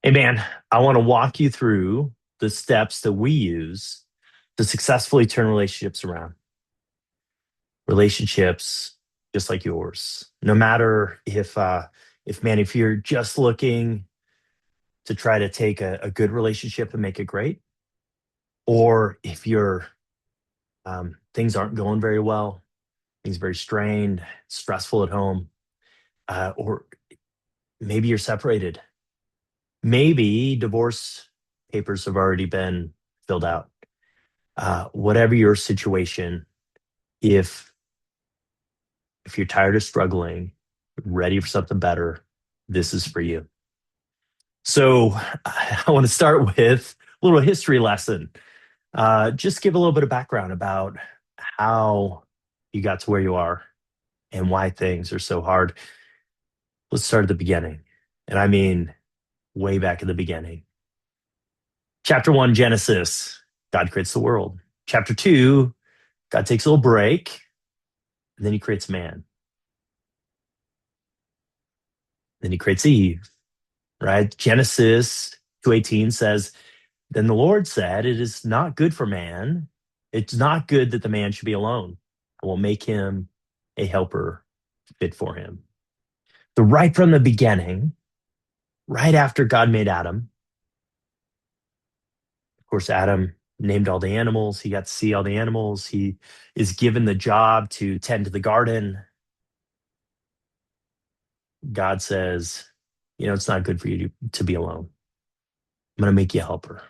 Hey man, I want to walk you through the steps that we use to successfully turn relationships around. Relationships just like yours. No matter if you're just looking to try to take a good relationship and make it great, or if you're things aren't going very well, things very strained, stressful at home, or maybe you're separated. Maybe divorce papers have already been filled out. Whatever your situation, if if you're tired of struggling, ready for something better, this is for you. So I want to start with a little history lesson. Just give a little bit of background about how you got to where you are and why things are so hard. Let's start at the beginning. And I mean, way back at the beginning. Chapter one, Genesis, God creates the world. Chapter two, God takes a little break, and then he creates man. Then he creates Eve, right? Genesis 2:18 says, "Then the Lord said, it is not good for man. It's not good that the man should be alone. I will make him a helper fit for him." So right from the beginning, right after God made Adam, of course, Adam named all the animals. He got to see all the animals. He is given the job to tend to the garden. God says, it's not good for you to be alone. I'm going to make you a helper.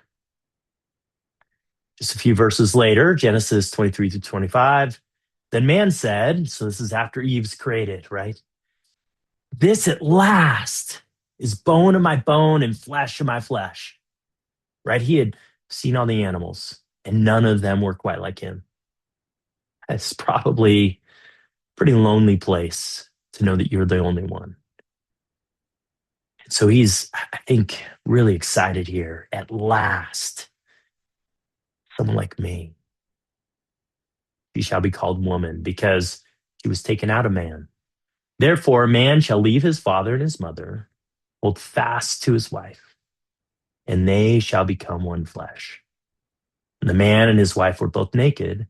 Just a few verses later, Genesis 23 to 25, then man said, so this is after Eve's created, right? This at last is bone of my bone and flesh of my flesh, right? He had seen all the animals and none of them were quite like him. It's probably a pretty lonely place to know that you're the only one. So he's, I think, really excited here. At last, someone like me. She shall be called woman because she was taken out of man. Therefore, a man shall leave his father and his mother, hold fast to his wife, and they shall become one flesh. And the man and his wife were both naked,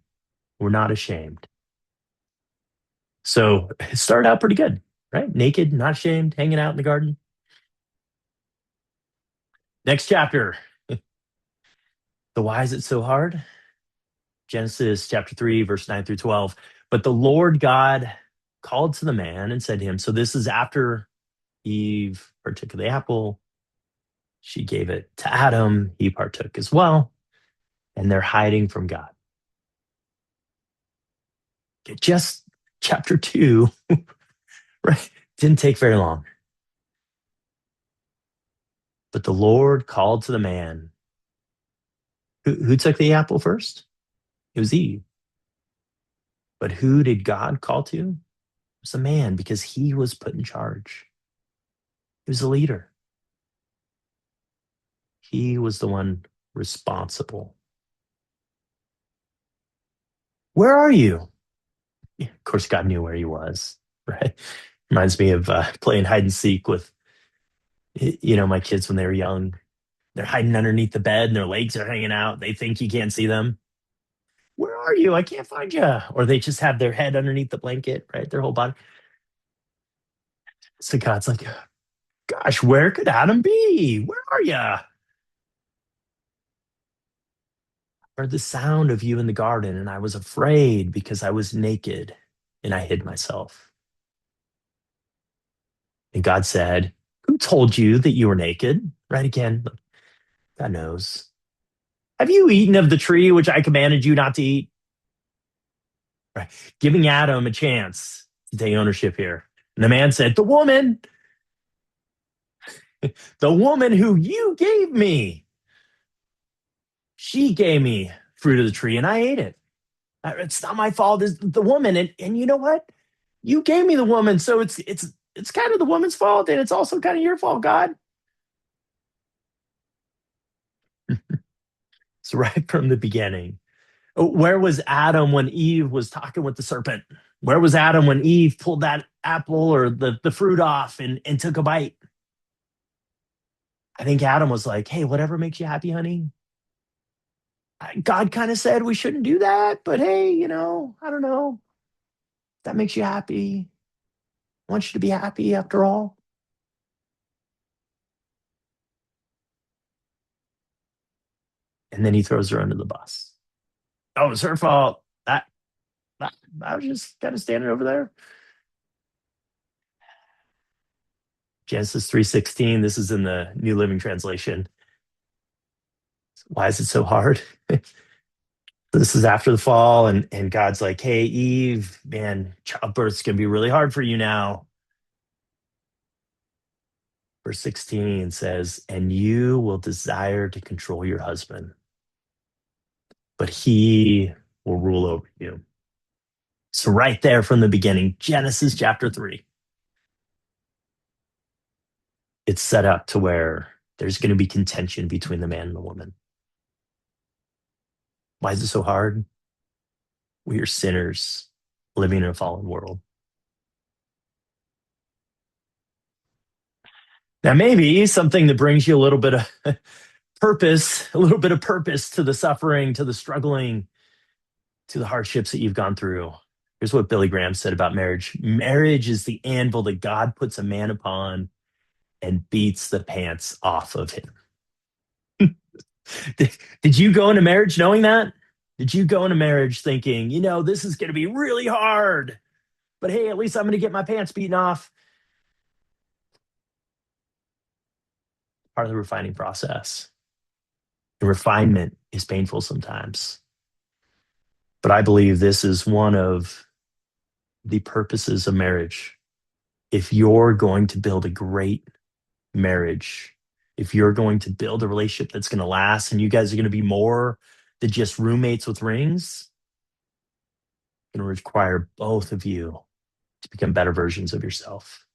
were not ashamed. So it started out pretty good, right? Naked, not ashamed, hanging out in the garden. Next chapter. So why is it so hard? Genesis chapter 3, verse 9 through 12. But the Lord God called to the man and said to him, so this is after Eve partook of the apple. She gave it to Adam. He partook as well. And they're hiding from God. Just chapter 2, right? Didn't take very long. But the Lord called to the man. Who took the apple first? It was Eve. But who did God call to? It was the man because he was put in charge. He was the leader. He was the one responsible. Where are you? Yeah, of course, God knew where he was, right? Reminds me of playing hide and seek with, my kids when they were young. They're hiding underneath the bed and their legs are hanging out. They think you can't see them. Where are you? I can't find you. Or they just have their head underneath the blanket, right? Their whole body. So God's like, gosh, where could Adam be? Where are you? I heard the sound of you in the garden and I was afraid because I was naked and I hid myself. And God said, who told you that you were naked? Right again, God knows. Have you eaten of the tree which I commanded you not to eat? Right. Giving Adam a chance to take ownership here. And the man said, the woman who you gave me, she gave me fruit of the tree and I ate it. It's not my fault. It's the woman. And you know what? You gave me the woman. So it's kind of the woman's fault. And it's also kind of your fault, God. It's right from the beginning. Where was Adam when Eve was talking with the serpent? Where was Adam when Eve pulled that apple or the fruit off and took a bite? I think Adam was like, hey, whatever makes you happy, honey. God kind of said we shouldn't do that, but hey, I don't know. That makes you happy. I want you to be happy after all. And then he throws her under the bus. Oh, it's her fault. I was just kind of standing over there. Genesis 3:16. This is in the New Living Translation. Why is it so hard? This is after the fall, and God's like, hey, Eve, man, childbirth's gonna be really hard for you now. Verse 16 says, and you will desire to control your husband, but he will rule over you. So, right there from the beginning, Genesis chapter 3, it's set up to where there's going to be contention between the man and the woman. Why is it so hard? We are sinners living in a fallen world. Now, maybe something that brings you a little bit of purpose to the suffering, to the struggling, to the hardships that you've gone through. Here's what Billy Graham said about marriage. Marriage is the anvil that God puts a man upon and beats the pants off of him. Did you go into marriage knowing that? Did you go into marriage thinking, this is going to be really hard, but hey, at least I'm going to get my pants beaten off? Part of the refining process. The refinement is painful sometimes. But I believe this is one of the purposes of marriage. If you're going to build a great marriage, if you're going to build a relationship that's going to last and you guys are going to be more than just roommates with rings, it's going to require both of you to become better versions of yourself.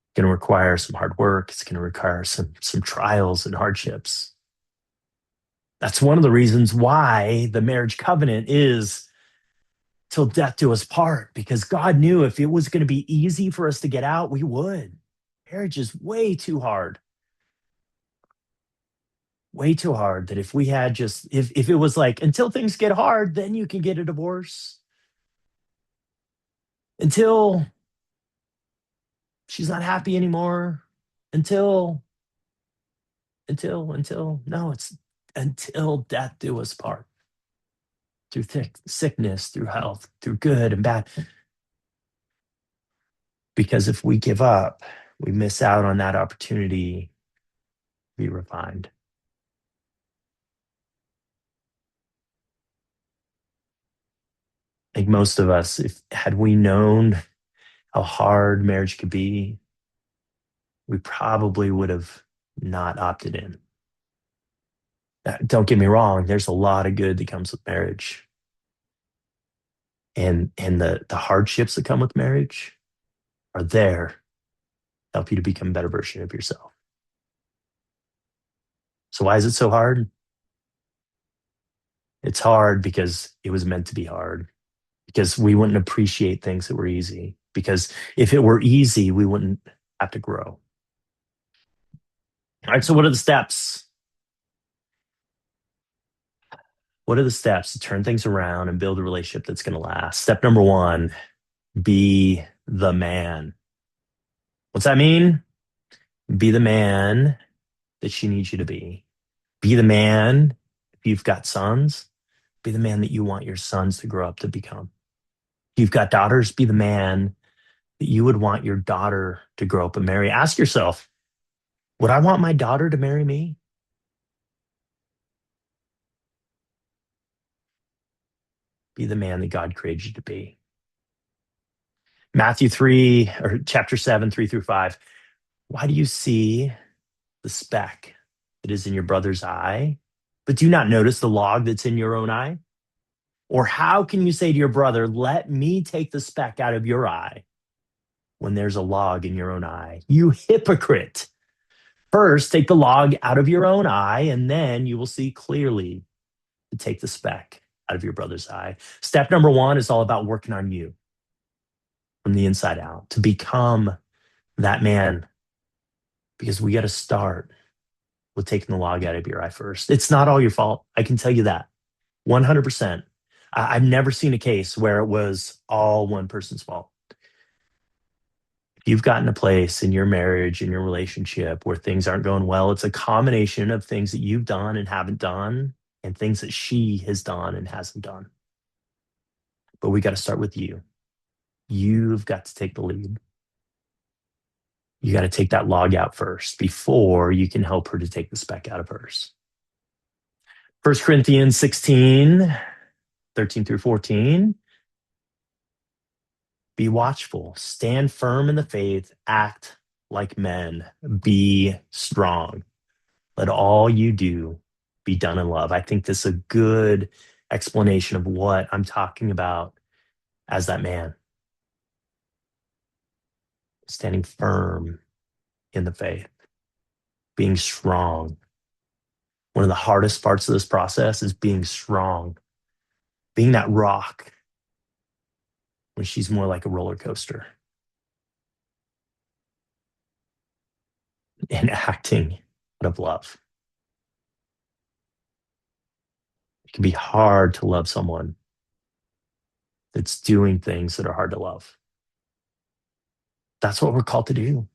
It's going to require some hard work. It's going to require some trials and hardships. That's one of the reasons why the marriage covenant is till death do us part, because God knew if it was going to be easy for us to get out, we would. Marriage is way too hard. Way too hard that if we had if it was like, until things get hard, then you can get a divorce. Until she's not happy anymore. Until, no, it's until death do us part. Through sickness, through health, through good and bad. Because if we give up, we miss out on that opportunity to be refined. I think most of us, if had we known how hard marriage could be, we probably would have not opted in. Don't get me wrong, there's a lot of good that comes with marriage. And the hardships that come with marriage are there to help you to become a better version of yourself. So why is it so hard? It's hard because it was meant to be hard. Because we wouldn't appreciate things that were easy. Because if it were easy, we wouldn't have to grow. All right, so what are the steps? What are the steps to turn things around and build a relationship that's going to last? Step number 1, be the man. What's that mean? Be the man that she needs you to be. Be the man, if you've got sons, be the man that you want your sons to grow up to become. If you've got daughters, be the man that you would want your daughter to grow up and marry. Ask yourself, would I want my daughter to marry me? Be the man that God created you to be. Matthew 3, or chapter 7, 3 through 5. Why do you see the speck that is in your brother's eye, but do not notice the log that's in your own eye? Or how can you say to your brother, let me take the speck out of your eye when there's a log in your own eye? You hypocrite. First, take the log out of your own eye, and then you will see clearly to take the speck out of your brother's eye. Step number 1 is all about working on you from the inside out to become that man, because we got to start with taking the log out of your eye first. It's not all your fault. I can tell you that 100%. I've never seen a case where it was all one person's fault. If you've gotten a place in your marriage, in your relationship where things aren't going well, it's a combination of things that you've done and haven't done and things that she has done and hasn't done. But we got to start with you. You've got to take the lead. You got to take that log out first before you can help her to take the speck out of hers. 1 Corinthians 16, 13 through 14. Be watchful, stand firm in the faith, act like men, be strong. Let all you do be done in love. I think this is a good explanation of what I'm talking about as that man. Standing firm in the faith, being strong. One of the hardest parts of this process is being strong, being that rock when she's more like a roller coaster, and acting out of love. It can be hard to love someone that's doing things that are hard to love. That's what we're called to do.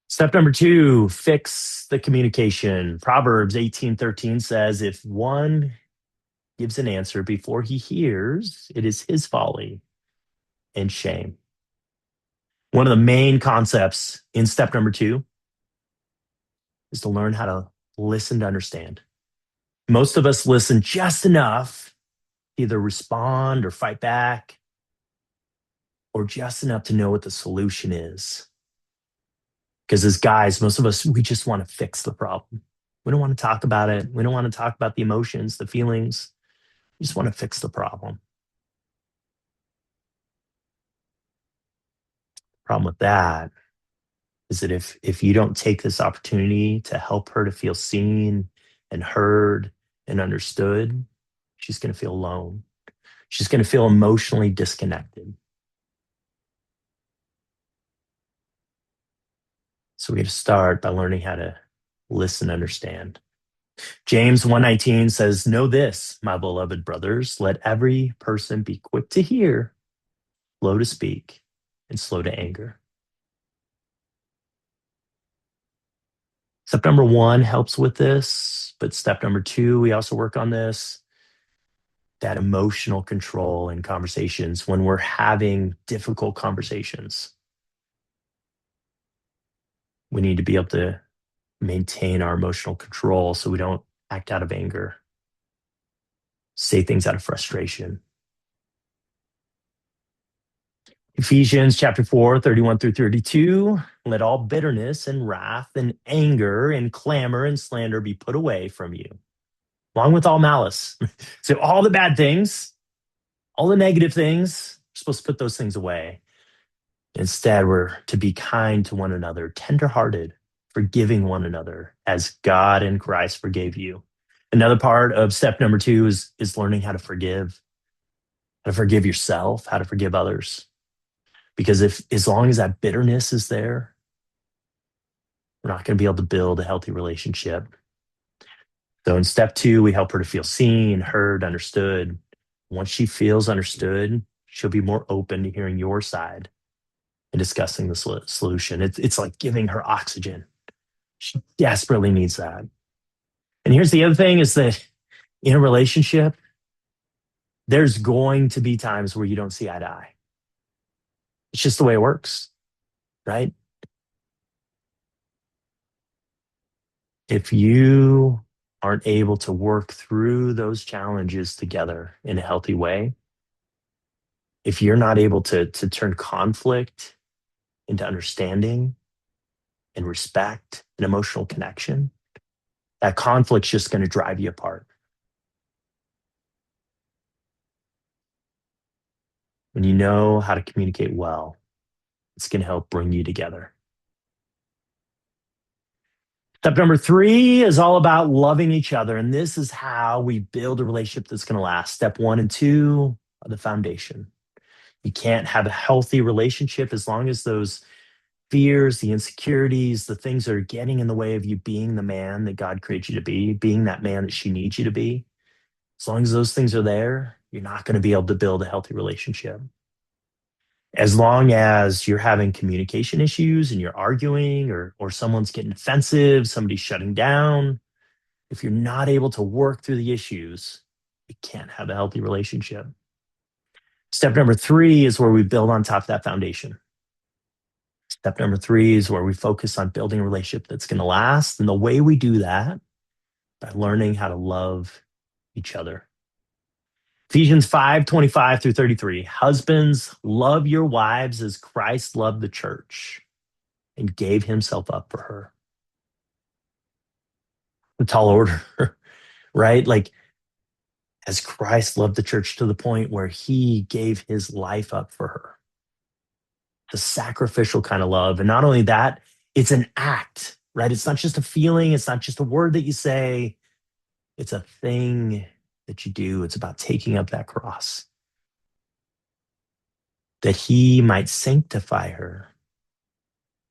Step number 2, fix the communication. Proverbs 18:13 says, if one gives an answer before he hears, it is his folly and shame. One of the main concepts in step number 2 is to learn how to listen to understand. Most of us listen just enough, either respond or fight back, or just enough to know what the solution is. Because as guys, most of us, we just want to fix the problem. We don't want to talk about it. We don't want to talk about the emotions, the feelings. We just want to fix the problem. Problem with that is that if you don't take this opportunity to help her to feel seen and heard and understood, she's going to feel alone. She's going to feel emotionally disconnected. So we have to start by learning how to listen, understand. James 1:19 says, know this, my beloved brothers, let every person be quick to hear, slow to speak, and slow to anger. Step number 1 helps with this, but step number 2, we also work on this, that emotional control in conversations when we're having difficult conversations. We need to be able to maintain our emotional control so we don't act out of anger, say things out of frustration. Ephesians chapter 4, 31 through 32, let all bitterness and wrath and anger and clamor and slander be put away from you, along with all malice. So all the bad things, all the negative things, we're supposed to put those things away. Instead, we're to be kind to one another, tenderhearted, forgiving one another as God in Christ forgave you. Another part of step number 2 is learning how to forgive yourself, how to forgive others. Because as long as that bitterness is there, we're not going to be able to build a healthy relationship. So in step 2, we help her to feel seen, heard, understood. Once she feels understood, she'll be more open to hearing your side and discussing the solution. It's like giving her oxygen. She desperately needs that. And here's the other thing is that in a relationship, there's going to be times where you don't see eye to eye. It's just the way it works, right? If you aren't able to work through those challenges together in a healthy way, if you're not able to turn conflict into understanding and respect and emotional connection, that conflict's just going to drive you apart. When you know how to communicate well, it's going to help bring you together. Step number 3 is all about loving each other. And this is how we build a relationship that's going to last. Step 1 and 2 are the foundation. You can't have a healthy relationship as long as those fears, the insecurities, the things that are getting in the way of you being the man that God created you to be, being that man that she needs you to be. As long as those things are there, you're not going to be able to build a healthy relationship. As long as you're having communication issues and you're arguing, or someone's getting offensive, somebody's shutting down, if you're not able to work through the issues, you can't have a healthy relationship. Step number 3 is where we build on top of that foundation. Step number 3 is where we focus on building a relationship that's going to last. And the way we do that, by learning how to love each other. Ephesians 5:25-33. Husbands, love your wives as Christ loved the church and gave himself up for her. The tall order, right? Like, as Christ loved the church to the point where he gave his life up for her. The sacrificial kind of love. And not only that, it's an act, right? It's not just a feeling, it's not just a word that you say, it's a thing that you do. It's about taking up that cross, that he might sanctify her,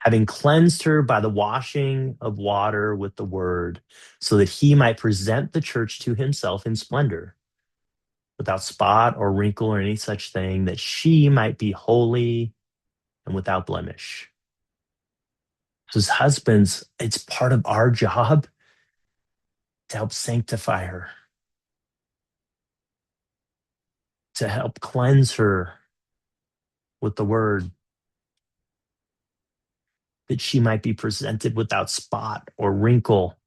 having cleansed her by the washing of water with the word, so that he might present the church to himself in splendor, without spot or wrinkle or any such thing, that she might be holy and without blemish. So as husbands, it's part of our job to help sanctify her, to help cleanse her with the word, that she might be presented without spot or wrinkle,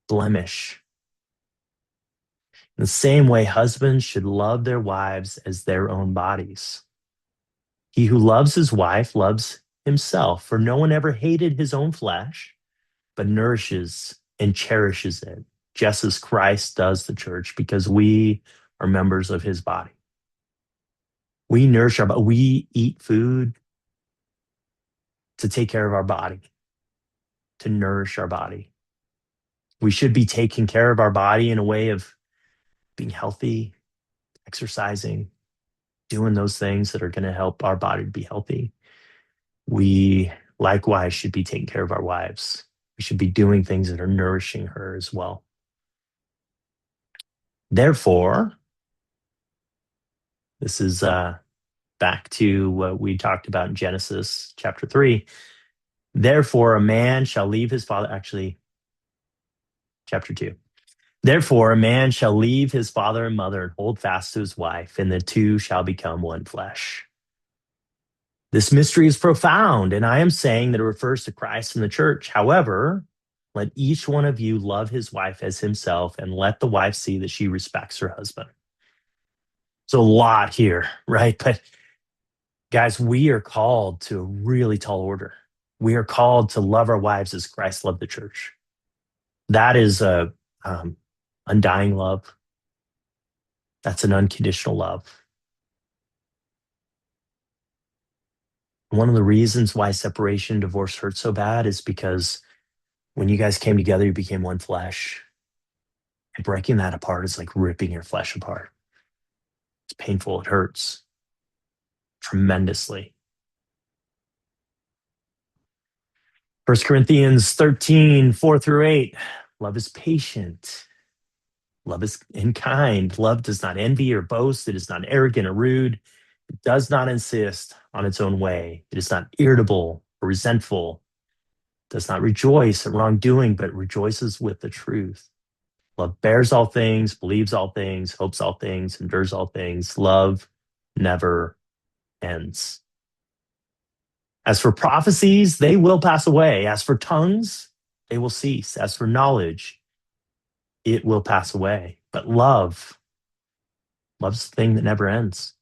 blemish. In the same way, husbands should love their wives as their own bodies. He who loves his wife loves himself, for no one ever hated his own flesh, but nourishes and cherishes it, just as Christ does the church, because we are members of his body. We nourish our body. We eat food to take care of our body, to nourish our body. We should be taking care of our body in a way of being healthy, exercising, doing those things that are going to help our body to be healthy. We likewise should be taking care of our wives. We should be doing things that are nourishing her as well. Therefore, this is back to what we talked about in Genesis chapter 3. Therefore, a man shall leave his father, actually, chapter 2. Therefore, a man shall leave his father and mother and hold fast to his wife, and the two shall become one flesh. This mystery is profound, and I am saying that it refers to Christ and the church. However, let each one of you love his wife as himself, and let the wife see that she respects her husband. It's a lot here, right? But guys, we are called to a really tall order. We are called to love our wives as Christ loved the church. That is a undying love. That's an unconditional love. One of the reasons why separation and divorce hurt so bad is because when you guys came together, you became one flesh. And breaking that apart is like ripping your flesh apart. It's painful. It hurts tremendously. 1 Corinthians 13:4-8. Love is patient. Love is kind. Love does not envy or boast. It is not arrogant or rude. It does not insist on its own way. It is not irritable or resentful. It does not rejoice at wrongdoing, but rejoices with the truth. Love bears all things, believes all things, hopes all things, endures all things. Love never ends. As for prophecies, they will pass away. As for tongues, they will cease. As for knowledge, it will pass away. But love's the thing that never ends.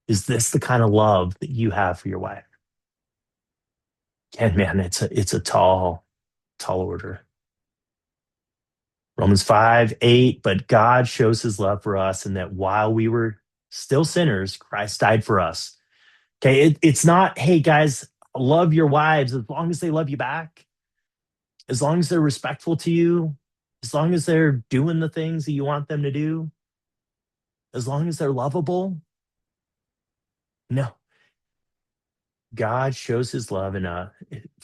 Is this the kind of love that you have for your wife? And man, it's a tall order. Romans 5:8, but God shows his love for us in that while we were still sinners, Christ died for us. Okay, it's not, hey guys, love your wives as long as they love you back, as long as they're respectful to you, as long as they're doing the things that you want them to do, as long as they're lovable. No, God shows his love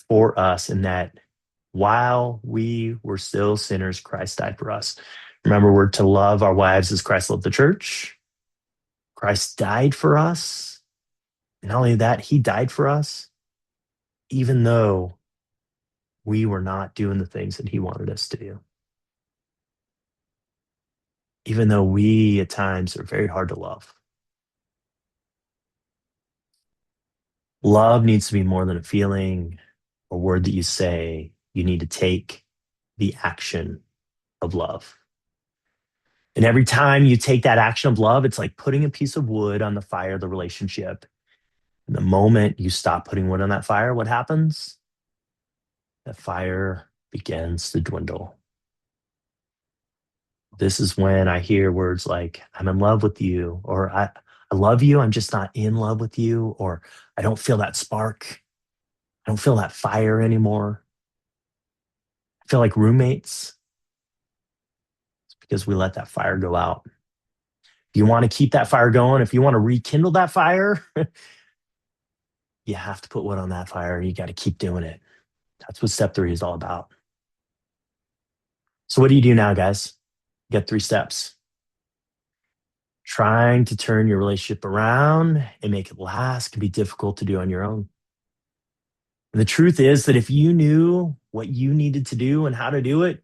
for us in that while we were still sinners, Christ died for us. Remember, we're to love our wives as Christ loved the church. Christ died for us. And not only that, he died for us, even though we were not doing the things that he wanted us to do. Even though we at times are very hard to love. Love needs to be more than a feeling or word that you say. You need to take the action of love. And every time you take that action of love, it's like putting a piece of wood on the fire of the relationship. And the moment you stop putting wood on that fire, what happens? That fire begins to dwindle. This is when I hear words like, I'm in love with you, or I love you, I'm just not in love with you, or I don't feel that spark. I don't feel that fire anymore. I feel like roommates. It's because we let that fire go out. If you want to keep that fire going, if you want to rekindle that fire, you have to put wood on that fire and you got to keep doing it. That's what step 3 is all about. So, what do you do now, guys? You got 3 steps. Trying to turn your relationship around and make it last can be difficult to do on your own. And the truth is that if you knew what you needed to do and how to do it,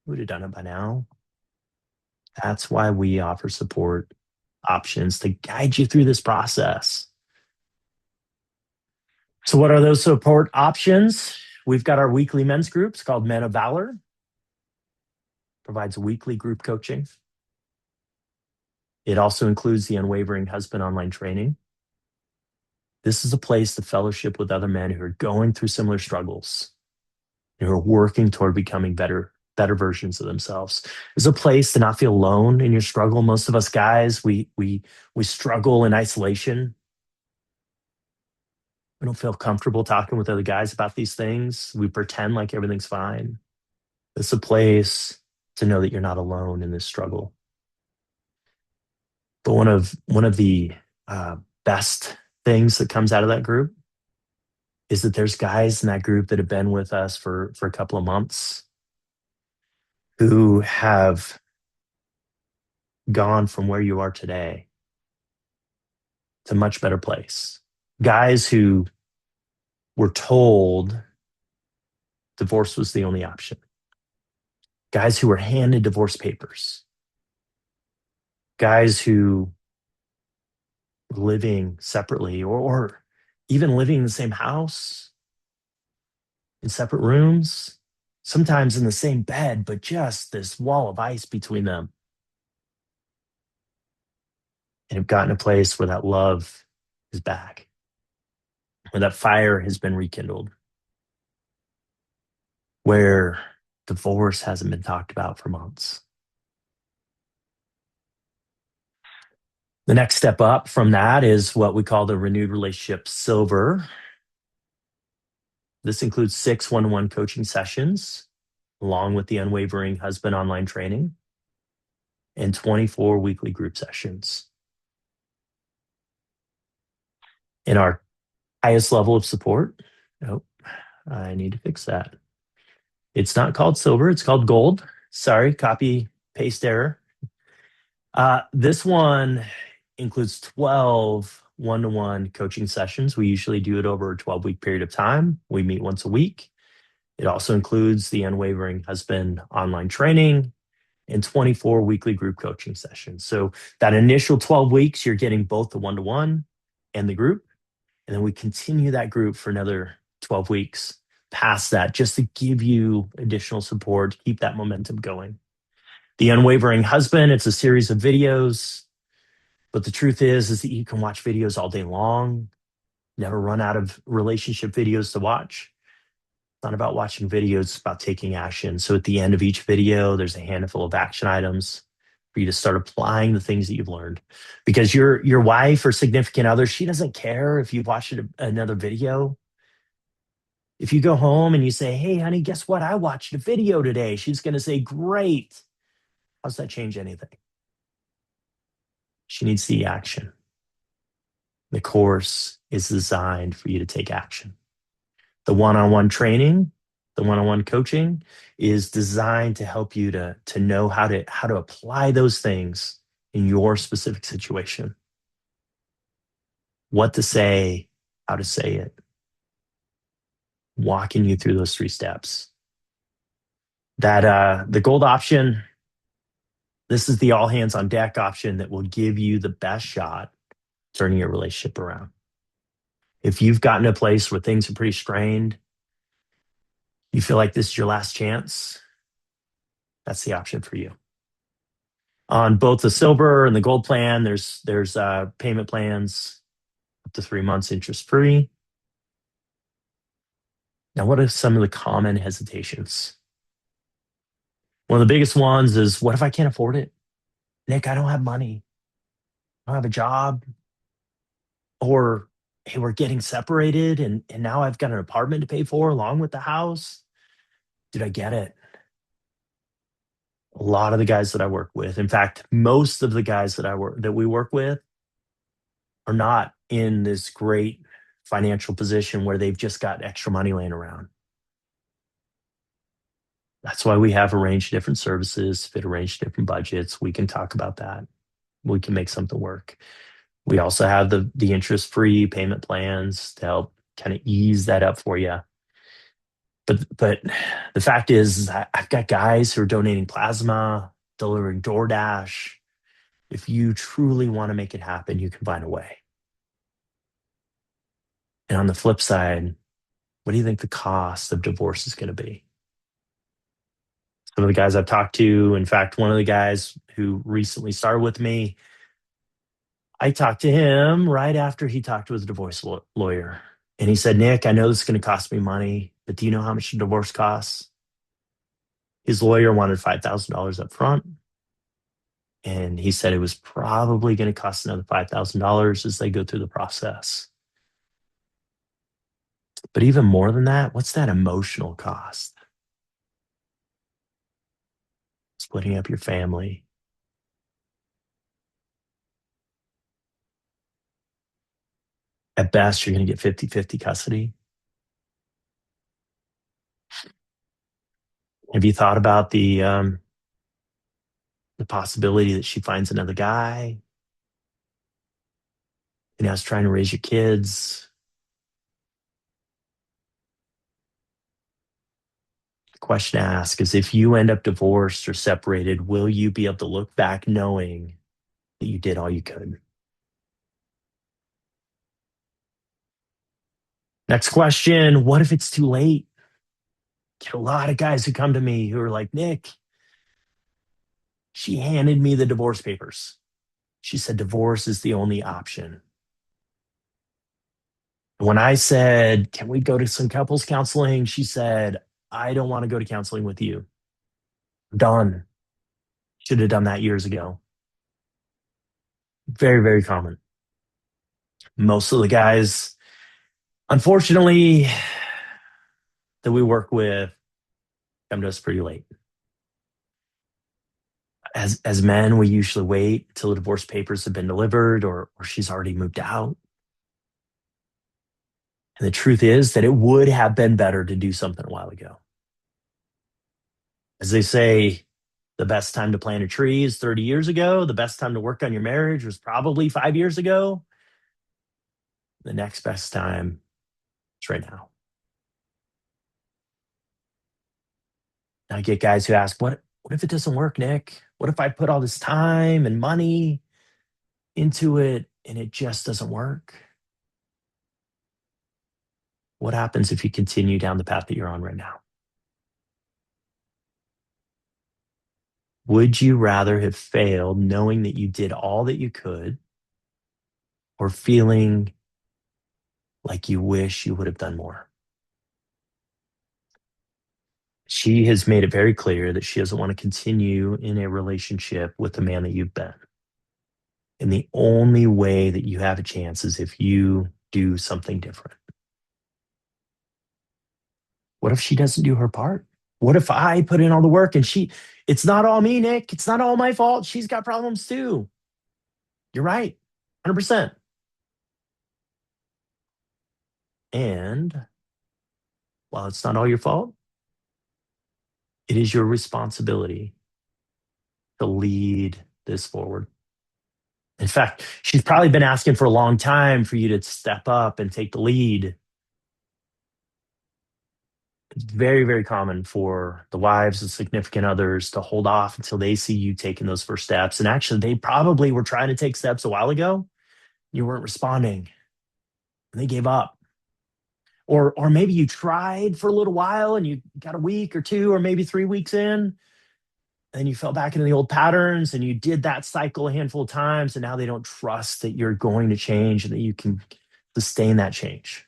you would have done it by now. That's why we offer support options to guide you through this process. So, what are those support options? We've got our weekly men's groups called Men of Valor, provides weekly group coaching. It also includes the Unwavering Husband online training. This is a place to fellowship with other men who are going through similar struggles and who are working toward becoming better versions of themselves. It's a place to not feel alone in your struggle. Most of us guys, we struggle in isolation. We don't feel comfortable talking with other guys about these things. We pretend like everything's fine. It's a place to know that you're not alone in this struggle. But one of the best things that comes out of that group is that there's guys in that group that have been with us for a couple of months who have gone from where you are today to a much better place. Guys who were told divorce was the only option. Guys who were handed divorce papers. Guys who were living separately or even living in the same house, in separate rooms, sometimes in the same bed, but just this wall of ice between them. And have gotten a place where that love is back, where that fire has been rekindled, where divorce hasn't been talked about for months. The next step up from that is what we call the Renewed Relationship Silver. This includes 6 one-on-one coaching sessions, along with the Unwavering Husband online training, and 24 weekly group sessions. In our highest level of support, oh, I need to fix that. It's not called silver, it's called gold. Sorry, copy paste error. This one includes 12 one-to-one coaching sessions. We usually do it over a 12-week period of time. We meet once a week. It also includes the Unwavering Husband online training and 24 weekly group coaching sessions. So that initial 12 weeks, you're getting both the one-to-one and the group. And then we continue that group for another 12 weeks past that, just to give you additional support, to keep that momentum going. The Unwavering Husband, it's a series of videos, but the truth is that you can watch videos all day long, never run out of relationship videos to watch. It's not about watching videos, it's about taking action. So at the end of each video, there's a handful of action items for you to start applying the things that you've learned. Because your wife or significant other, she doesn't care if you've watched another video. If you go home and you say, hey, honey, guess what? I watched a video today. She's going to say, great. How's that change anything? She needs the action. The course is designed for you to take action. The one-on-one training, the one-on-one coaching is designed to help you to know how to apply those things in your specific situation. What to say, how to say it, walking you through those 3 steps. That the gold option, this is the all hands on deck option that will give you the best shot turning your relationship around. If you've gotten to a place where things are pretty strained, you feel like this is your last chance, that's the option for you. On both the silver and the gold plan, there's payment plans up to 3 months interest free. Now, what are some of the common hesitations? One of the biggest ones is, what if I can't afford it? Nick, I don't have money. I don't have a job. Or, hey, we're getting separated and now I've got an apartment to pay for along with the house. Did I get it? A lot of the guys that I work with, in fact, most of the guys that we work with are not in this great financial position where they've just got extra money laying around. That's why we have arranged different services, fit arranged different budgets. We can talk about that. We can make something work. We also have the interest-free payment plans to help kind of ease that up for you. But the fact is I've got guys who are donating plasma, delivering DoorDash. If you truly want to make it happen, you can find a way. And on the flip side, what do you think the cost of divorce is going to be? Some of the guys I've talked to, in fact, one of the guys who recently started with me, I talked to him right after he talked to his divorce lawyer. And he said, Nick, I know this is going to cost me money, but do you know how much a divorce costs? His lawyer wanted $5,000 up front. And he said it was probably going to cost another $5,000 as they go through the process. But even more than that, what's that emotional cost? Splitting up your family. At best, you're going to get 50-50 custody. Have you thought about the possibility that she finds another guy and is trying to raise your kids? The question to ask is, if you end up divorced or separated, will you be able to look back knowing that you did all you could? Next question, what if it's too late? Get a lot of guys who come to me who are like, Nick, she handed me the divorce papers. She said divorce is the only option. When I said, can we go to some couples counseling? She said, I don't want to go to counseling with you. Done. Should have done that years ago. Very, very common. Most of the guys, unfortunately, that we work with come to us pretty late. As men, we usually wait till the divorce papers have been delivered or she's already moved out. And the truth is that it would have been better to do something a while ago. As they say, the best time to plant a tree is 30 years ago. The best time to work on your marriage was probably 5 years ago. The next best time is right now. I get guys who ask, what if it doesn't work, Nick? What if I put all this time and money into it and it just doesn't work? What happens if you continue down the path that you're on right now? Would you rather have failed knowing that you did all that you could, or feeling like you wish you would have done more? She has made it very clear that she doesn't want to continue in a relationship with the man that you've been. And the only way that you have a chance is if you do something different. What if she doesn't do her part? What if I put in all the work and it's not all me, Nick. It's not all my fault. She's got problems too. You're right. 100%. And while it's not all your fault, it is your responsibility to lead this forward. In fact, she's probably been asking for a long time for you to step up and take the lead. It's very, very common for the wives and significant others to hold off until they see you taking those first steps. And actually, they probably were trying to take steps a while ago. You weren't responding and they gave up. Or maybe you tried for a little while and you got a week or two or maybe 3 weeks in, and you fell back into the old patterns and you did that cycle a handful of times. And now they don't trust that you're going to change and that you can sustain that change.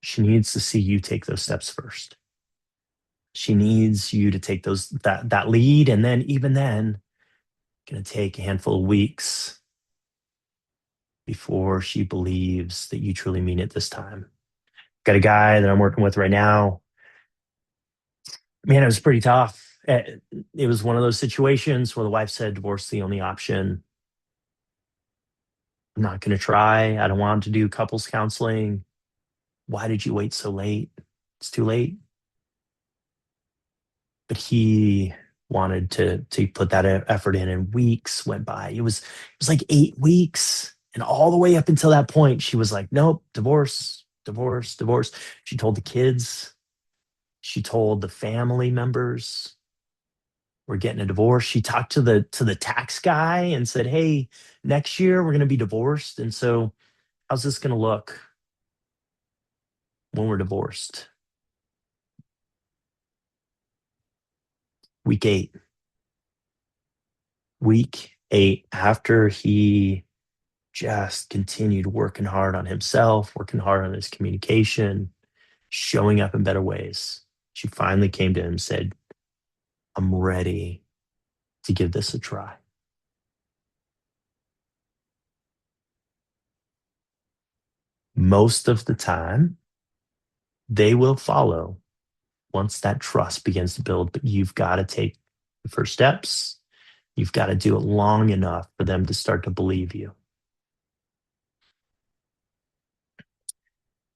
She needs to see you take those steps first. She needs you to take that lead, and then even then, going to take a handful of weeks before she believes that you truly mean it this time. Got a guy that I'm working with right now. Man, it was pretty tough. It was one of those situations where the wife said divorce is the only option. I'm not going to try. I don't want to do couples counseling. Why did you wait so late? It's too late. But he wanted to put that effort in, and weeks went by. It was like 8 weeks, and all the way up until that point she was like, nope, divorce, divorce, divorce. She told the kids, she told the family members, we're getting a divorce. She talked to the tax guy and said, hey, next year we're going to be divorced, and so how's this going to look when we're divorced? Week 8. Week 8, after he just continued working hard on himself, working hard on his communication, showing up in better ways, she finally came to him and said, I'm ready to give this a try. Most of the time, they will follow once that trust begins to build, but you've got to take the first steps. You've got to do it long enough for them to start to believe you.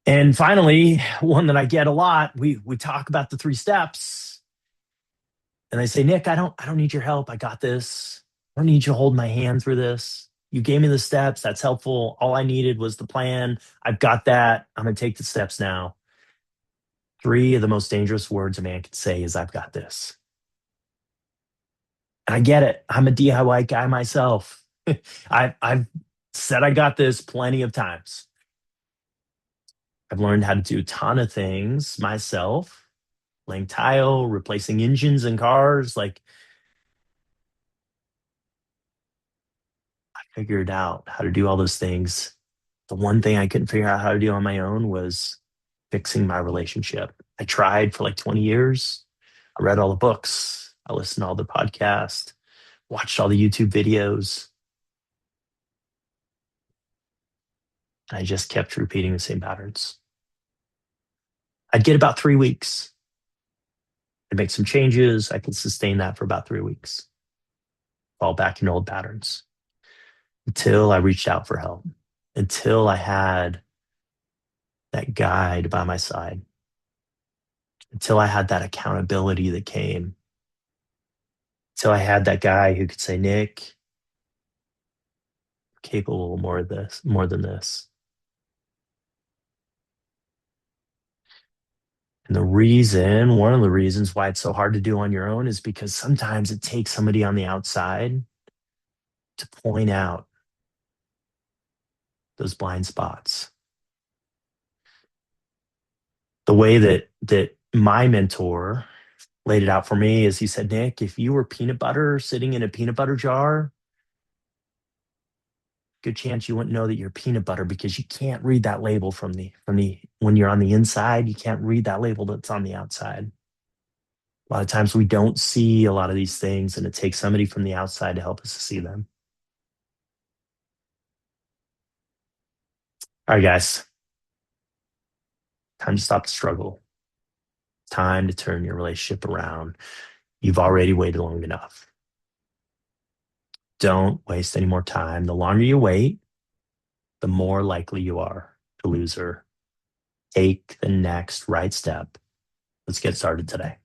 And finally, one that I get a lot, we talk about the 3 steps, and they say, Nick, I don't need your help. I got this. I don't need you to hold my hand through this. You gave me the steps. That's helpful. All I needed was the plan. I've got that. I'm going to take the steps now. 3 of the most dangerous words a man can say is, I've got this. And I get it. I'm a DIY guy myself. I've said I got this plenty of times. I've learned how to do a ton of things myself, laying tile, replacing engines in cars. Like, I figured out how to do all those things. The one thing I couldn't figure out how to do on my own was fixing my relationship. I tried for like 20 years. I read all the books. I listened to all the podcasts, watched all the YouTube videos. I just kept repeating the same patterns. I'd get about 3 weeks. I'd make some changes. I could sustain that for about 3 weeks. Fall back into old patterns until I reached out for help, until I had that guide by my side, until I had that accountability that came, until I had that guy who could say, Nick, I'm capable of more of this, more than this. And one of the reasons why it's so hard to do on your own is because sometimes it takes somebody on the outside to point out those blind spots. The way that my mentor laid it out for me is he said, Nick, if you were peanut butter sitting in a peanut butter jar, good chance you wouldn't know that you're peanut butter because you can't read that label from the when you're on the inside, you can't read that label that's on the outside. A lot of times we don't see a lot of these things, and it takes somebody from the outside to help us to see them. All right, guys, time to stop the struggle. Time to turn your relationship around. You've already waited long enough. Don't waste any more time. The longer you wait, the more likely you are to lose her. Take the next right step. Let's get started today.